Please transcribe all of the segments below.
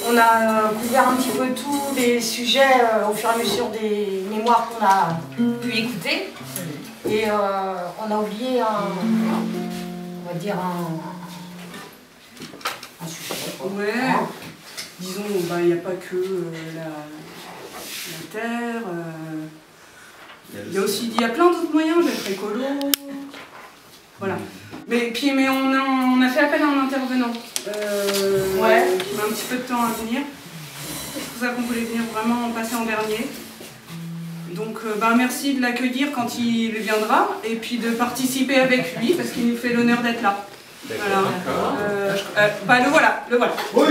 On a couvert un petit peu tous les sujets au fur et à mesure des mémoires qu'on a pu écouter. Et on a oublié on va dire un sujet. Ouais, disons, il n'y a pas que la terre. Il y a plein d'autres moyens d'être écolo. Voilà. Mais on a fait appel à un intervenant qui met un petit peu de temps à venir. C'est pour ça qu'on voulait venir vraiment passer en dernier. Donc merci de l'accueillir quand il viendra et puis de participer avec lui parce qu'il nous fait l'honneur d'être là. Voilà. Le voilà. Oui,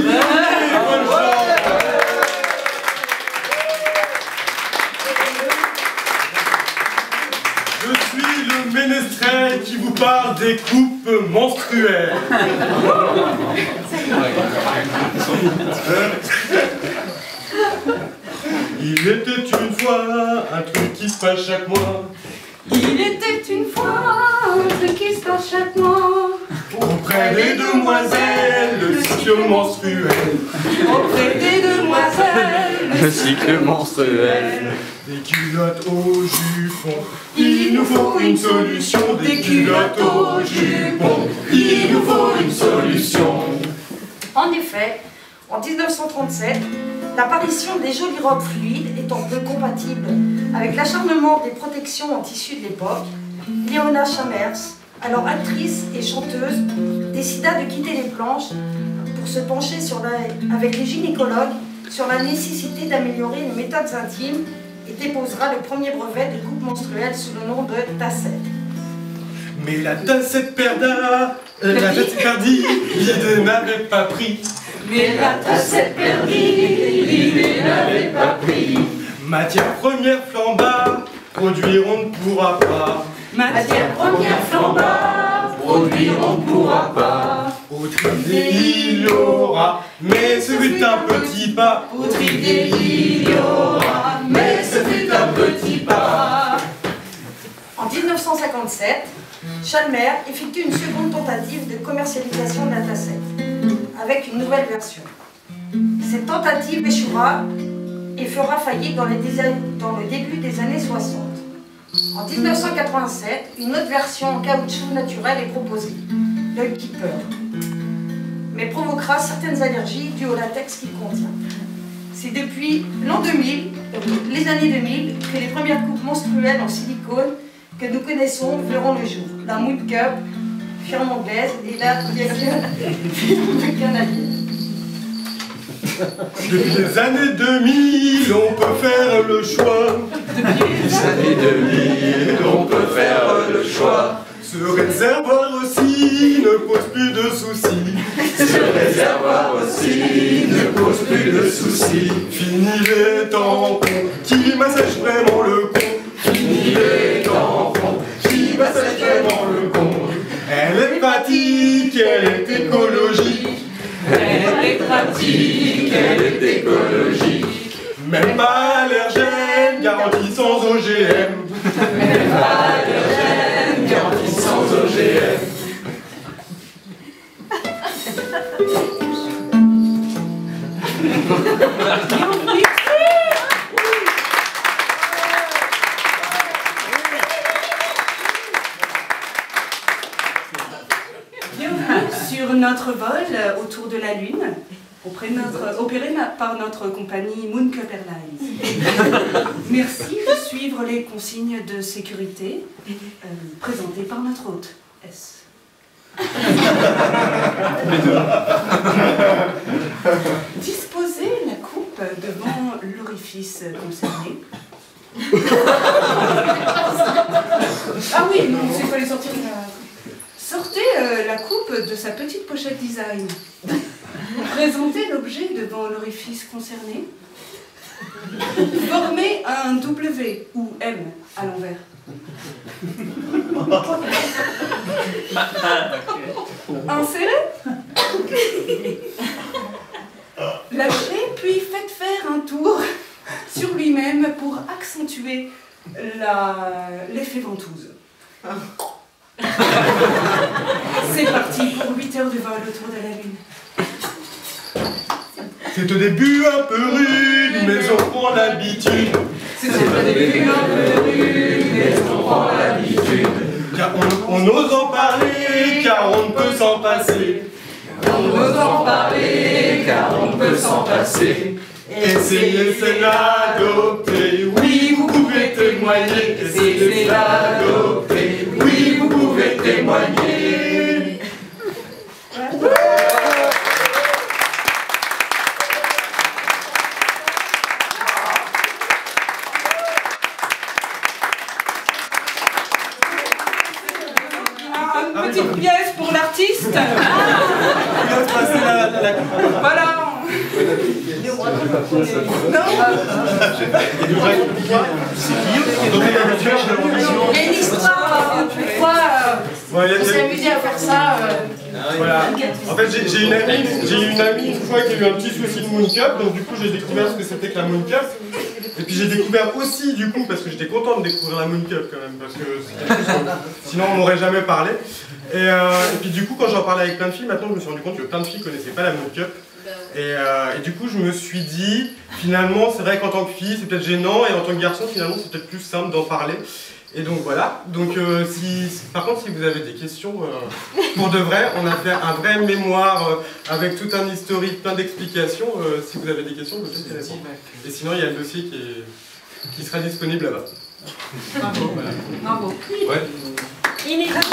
je suis le ménestrel qui vous parle des coupes menstruelles. Il était une fois un truc qui se passe chaque mois. Il était une fois un truc qui se passe chaque mois. Auprès des demoiselles, le cycle menstruel. Auprès des demoiselles, Le cycle menstruel. Des culottes au jupon. Il nous faut une solution. Des culottes au jupon. Il nous faut une solution. En effet, en 1937, l'apparition des jolies robes fluides étant peu compatible avec l'acharnement des protections en tissu de l'époque, Léona Chamers, alors actrice et chanteuse, décida de quitter les planches pour se pencher avec les gynécologues sur la nécessité d'améliorer les méthodes intimes et déposera le premier brevet de coupe menstruelle sous le nom de Tassette. Mais la tassette perdue, l'idée n'avait pas pris. mais la tassette perdue, l'idée n'avait pas pris. Matière première flambard, produire on ne pourra pas. Matière première flambard, produire on ne pourra pas. Autre idée il y aura, mais ce fut un petit pas. Autre idée il y aura, mais ce fut un petit pas. En 1957, Chalmer effectue une seconde tentative de commercialisation de la tassette, avec une nouvelle version. Cette tentative échouera et fera faillite dans le début des années 60. En 1987, une autre version en caoutchouc naturel est proposée, le Keeper, mais provoquera certaines allergies dues au latex qu'il contient. C'est depuis l'an 2000, les années 2000, que les premières coupes menstruelles en silicone que nous connaissons verront le jour. La Mood Cup, firme anglaise, et la firme canadienne. Depuis les années 2000, on peut faire le choix. Depuis les années 2000, on peut faire le choix. Ce réservoir aussi ne pose plus de soucis. Ce réservoir aussi ne pose plus de soucis. Fini les tampons qui massagent vraiment le con. Fini les tampons qui massagent vraiment le con. Elle est pratique, elle est écologique. Elle est pratique, elle est écologique. Même pas allergène, garantie sans OGM. Même pas allergène, garantie sans OGM. Sur notre vol autour de la Lune, opéré par notre compagnie Moon Cup Airlines. Merci de suivre les consignes de sécurité présentées par notre hôte. S. Disposez la coupe devant l'orifice concerné. Ah oui, non, il fallait sortir la... Sortez la coupe de sa petite pochette design. Présentez l'objet devant l'orifice concerné. Formez un W ou M à l'envers. Insérez. Lâchez, puis faites faire un tour sur lui-même pour accentuer l'effet ventouse. C'est parti pour 8 heures de vol autour de la Lune. C'est au début un peu rude, mais on prend l'habitude. C'est au début un peu rude, mais on prend l'habitude. Car on ose en parler, car on ne peut s'en passer. On ose en parler, car on peut s'en passer. Essayez, c'est l'adopter. Oui, vous pouvez témoigner. Essayez, c'est l'adopter. Oui, vous pouvez témoigner. Une petite pièce pour l'artiste. Voilà. Il y a une histoire, pourquoi on s'est amusé à faire ça. Voilà. En fait, j'ai une amie une fois qui a eu un petit souci de Moon Cup, donc du coup j'ai découvert ce que c'était que la Moon Cup. Et puis j'ai découvert aussi, du coup, parce que j'étais content de découvrir la Moon Cup quand même, parce que sinon on m'aurait jamais parlé. Et puis du coup, quand j'en parlais avec plein de filles, maintenant je me suis rendu compte que plein de filles connaissaient pas la Moon Cup. Et du coup, je me suis dit, finalement, c'est vrai qu'en tant que fille, c'est peut-être gênant, et en tant que garçon, finalement, c'est peut-être plus simple d'en parler. Et donc voilà. Donc, par contre, si vous avez des questions, pour de vrai, on a fait un vrai mémoire avec tout un historique, plein d'explications. Si vous avez des questions, vous pouvez les répondre. Et sinon, il y a le dossier qui sera disponible là-bas. Bravo. Voilà. Bravo. Ouais. Inévitable.